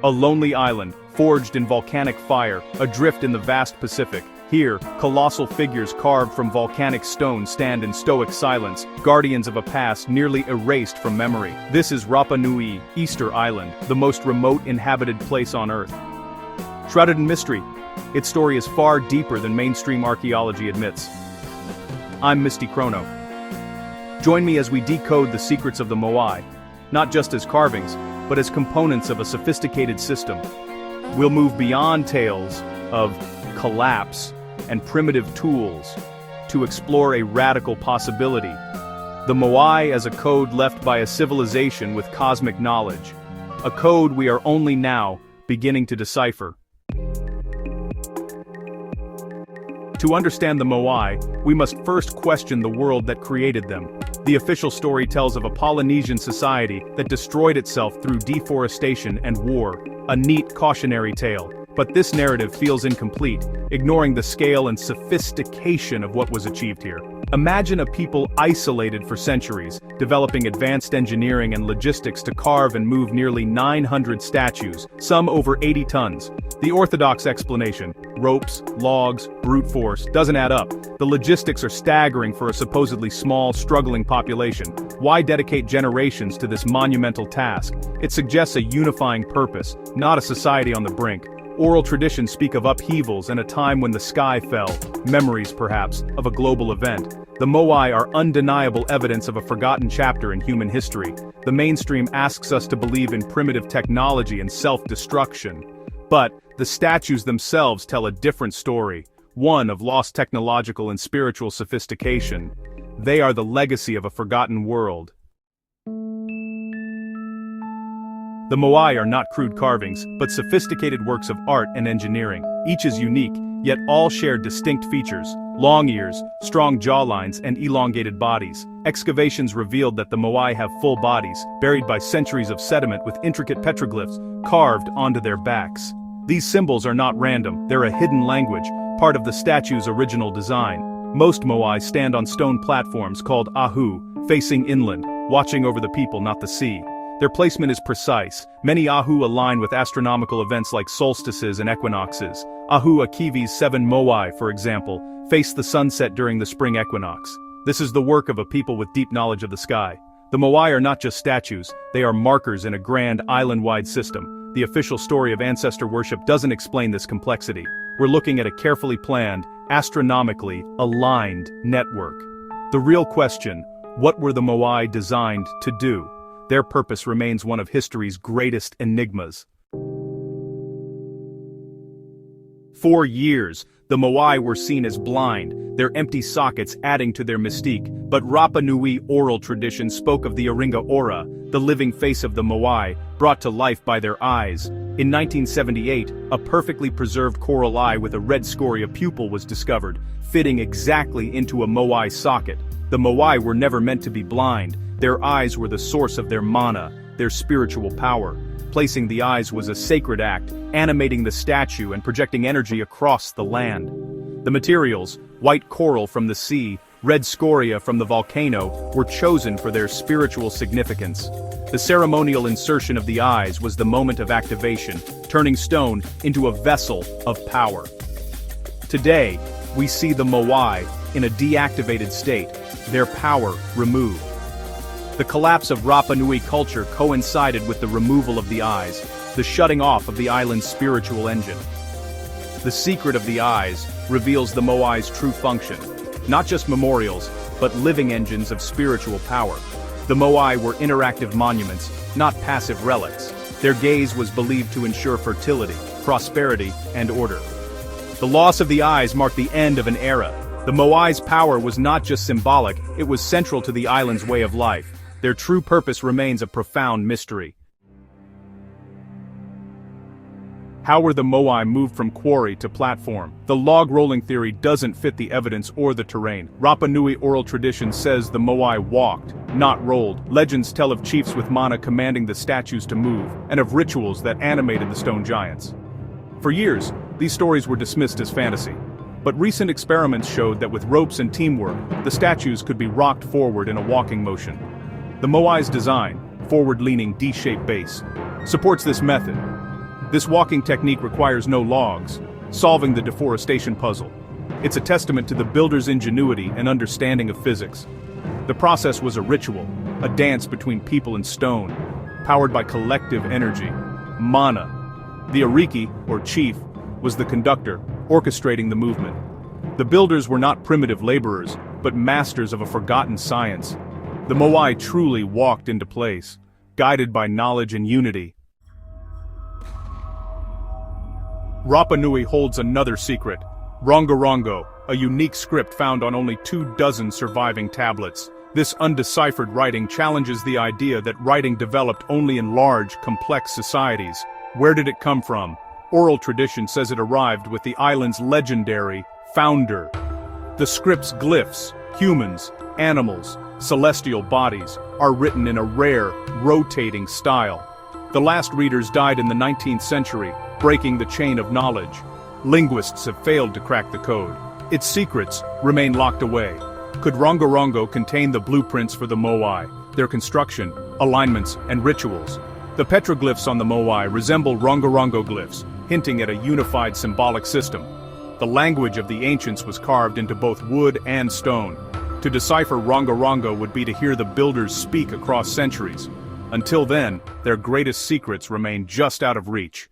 A lonely island, forged in volcanic fire, adrift in the vast Pacific. Here, colossal figures carved from volcanic stone stand in stoic silence, guardians of a past nearly erased from memory. This is Rapa Nui, Easter Island, the most remote inhabited place on Earth. Shrouded in mystery, its story is far deeper than mainstream archaeology admits. I'm MystiChrono. Join me as we decode the secrets of the Moai, not just as carvings, but as components of a sophisticated system. We'll move beyond tales of collapse and primitive tools to explore a radical possibility. The Moai as a code left by a civilization with cosmic knowledge. A code we are only now beginning to decipher. To understand the Moai, we must first question the world that created them. The official story tells of a Polynesian society that destroyed itself through deforestation and war. A neat cautionary tale. But this narrative feels incomplete, ignoring the scale and sophistication of what was achieved here. Imagine a people isolated for centuries, developing advanced engineering and logistics to carve and move nearly 900 statues, some over 80 tons. The orthodox explanation, ropes, logs, brute force, doesn't add up. The logistics are staggering for a supposedly small, struggling population. Why dedicate generations to this monumental task? It suggests a unifying purpose, not a society on the brink. Oral traditions speak of upheavals and a time when the sky fell, memories perhaps, of a global event. The Moai are undeniable evidence of a forgotten chapter in human history. The mainstream asks us to believe in primitive technology and self-destruction. But the statues themselves tell a different story, one of lost technological and spiritual sophistication. They are the legacy of a forgotten world. The Moai are not crude carvings, but sophisticated works of art and engineering. Each is unique, yet all share distinct features: long ears, strong jawlines, and elongated bodies. Excavations revealed that the Moai have full bodies, buried by centuries of sediment with intricate petroglyphs carved onto their backs. These symbols are not random, they're a hidden language, part of the statue's original design. Most Moai stand on stone platforms called ahu, facing inland, watching over the people, not the sea. Their placement is precise. Many ahu align with astronomical events like solstices and equinoxes. Ahu Akivi's 7 Moai, for example, face the sunset during the spring equinox. This is the work of a people with deep knowledge of the sky. The Moai are not just statues, they are markers in a grand island-wide system. The official story of ancestor worship doesn't explain this complexity. We're looking at a carefully planned, astronomically aligned network. The real question, what were the Moai designed to do? Their purpose remains one of history's greatest enigmas. For years, the Moai were seen as blind, their empty sockets adding to their mystique, but Rapa Nui oral tradition spoke of the Aringa Ora, the living face of the Moai, brought to life by their eyes. In 1978, a perfectly preserved coral eye with a red scoria pupil was discovered, fitting exactly into a Moai socket. The Moai were never meant to be blind. Their eyes were the source of their mana, their spiritual power. Placing the eyes was a sacred act, animating the statue and projecting energy across the land. The materials, white coral from the sea, red scoria from the volcano, were chosen for their spiritual significance. The ceremonial insertion of the eyes was the moment of activation, turning stone into a vessel of power. Today, we see the Moai in a deactivated state, their power removed. The collapse of Rapa Nui culture coincided with the removal of the eyes, the shutting off of the island's spiritual engine. The secret of the eyes reveals the Moai's true function, not just memorials, but living engines of spiritual power. The Moai were interactive monuments, not passive relics. Their gaze was believed to ensure fertility, prosperity, and order. The loss of the eyes marked the end of an era. The Moai's power was not just symbolic, it was central to the island's way of life. Their true purpose remains a profound mystery. How were the Moai moved from quarry to platform? The log rolling theory doesn't fit the evidence or the terrain. Rapa Nui oral tradition says the Moai walked, not rolled. Legends tell of chiefs with mana commanding the statues to move, and of rituals that animated the stone giants. For years, these stories were dismissed as fantasy. But recent experiments showed that with ropes and teamwork, the statues could be rocked forward in a walking motion. The Moai's design, forward-leaning D-shaped base, supports this method. This walking technique requires no logs, solving the deforestation puzzle. It's a testament to the builder's ingenuity and understanding of physics. The process was a ritual, a dance between people and stone, powered by collective energy, mana. The Ariki, or chief, was the conductor, orchestrating the movement. The builders were not primitive laborers, but masters of a forgotten science. The Moai truly walked into place, guided by knowledge and unity. Rapa Nui holds another secret, Rongo, a unique script found on only 24 surviving tablets. This undeciphered writing challenges the idea that writing developed only in large, complex societies. Where did it come from? Oral tradition says it arrived with the island's legendary founder. The script's glyphs, humans, animals, celestial bodies, are written in a rare, rotating style. The last readers died in the 19th century, breaking the chain of knowledge. Linguists have failed to crack the code. Its secrets remain locked away. Could Rongo contain the blueprints for the Moai, their construction, alignments, and rituals? The petroglyphs on the Moai resemble Rongo glyphs, hinting at a unified symbolic system. The language of the ancients was carved into both wood and stone. To decipher Rongo would be to hear the builders speak across centuries. Until then, their greatest secrets remain just out of reach.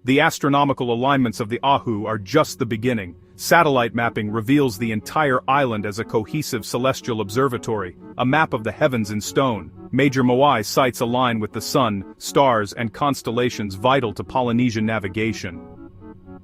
The astronomical alignments of the Ahu are just the beginning. Satellite mapping reveals the entire island as a cohesive celestial observatory, a map of the heavens in stone. Major Moai sites align with the sun, stars, and constellations vital to Polynesian navigation.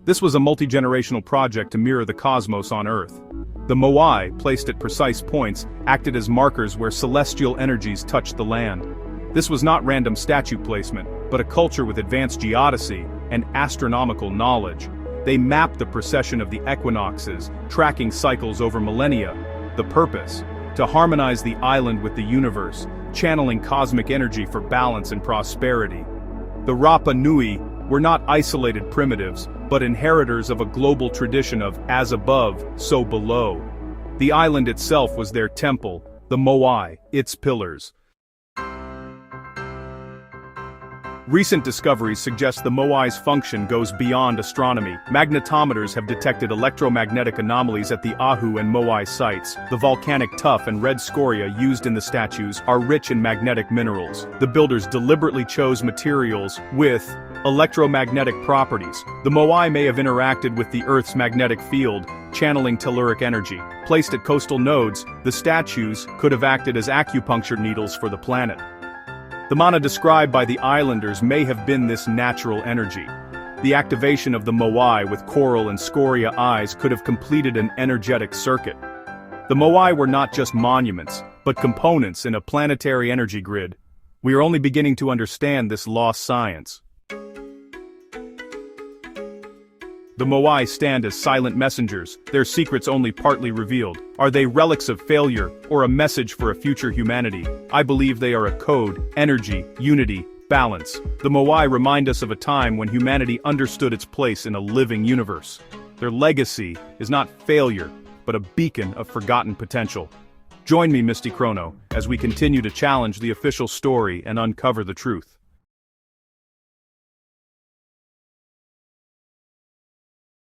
This was a multi-generational project to mirror the cosmos on Earth. The Moai, placed at precise points, acted as markers where celestial energies touched the land. This was not random statue placement, but a culture with advanced geodesy and astronomical knowledge. They mapped the precession of the equinoxes, tracking cycles over millennia. The purpose? To harmonize the island with the universe, channeling cosmic energy for balance and prosperity. The Rapa Nui were not isolated primitives, but inheritors of a global tradition of as above, so below. The island itself was their temple, the Moai, its pillars. Recent discoveries suggest the Moai's function goes beyond astronomy. Magnetometers have detected electromagnetic anomalies at the Ahu and Moai sites. The volcanic tuff and red scoria used in the statues are rich in magnetic minerals. The builders deliberately chose materials with electromagnetic properties. The Moai may have interacted with the Earth's magnetic field, channeling telluric energy. Placed at coastal nodes, the statues could have acted as acupuncture needles for the planet. The mana described by the islanders may have been this natural energy. The activation of the Moai with coral and scoria eyes could have completed an energetic circuit. The Moai were not just monuments, but components in a planetary energy grid. We are only beginning to understand this lost science. The Moai stand as silent messengers, their secrets only partly revealed. Are they relics of failure, or a message for a future humanity? I believe they are a code, energy, unity, balance. The Moai remind us of a time when humanity understood its place in a living universe. Their legacy is not failure, but a beacon of forgotten potential. Join me, MystiChrono, as we continue to challenge the official story and uncover the truth.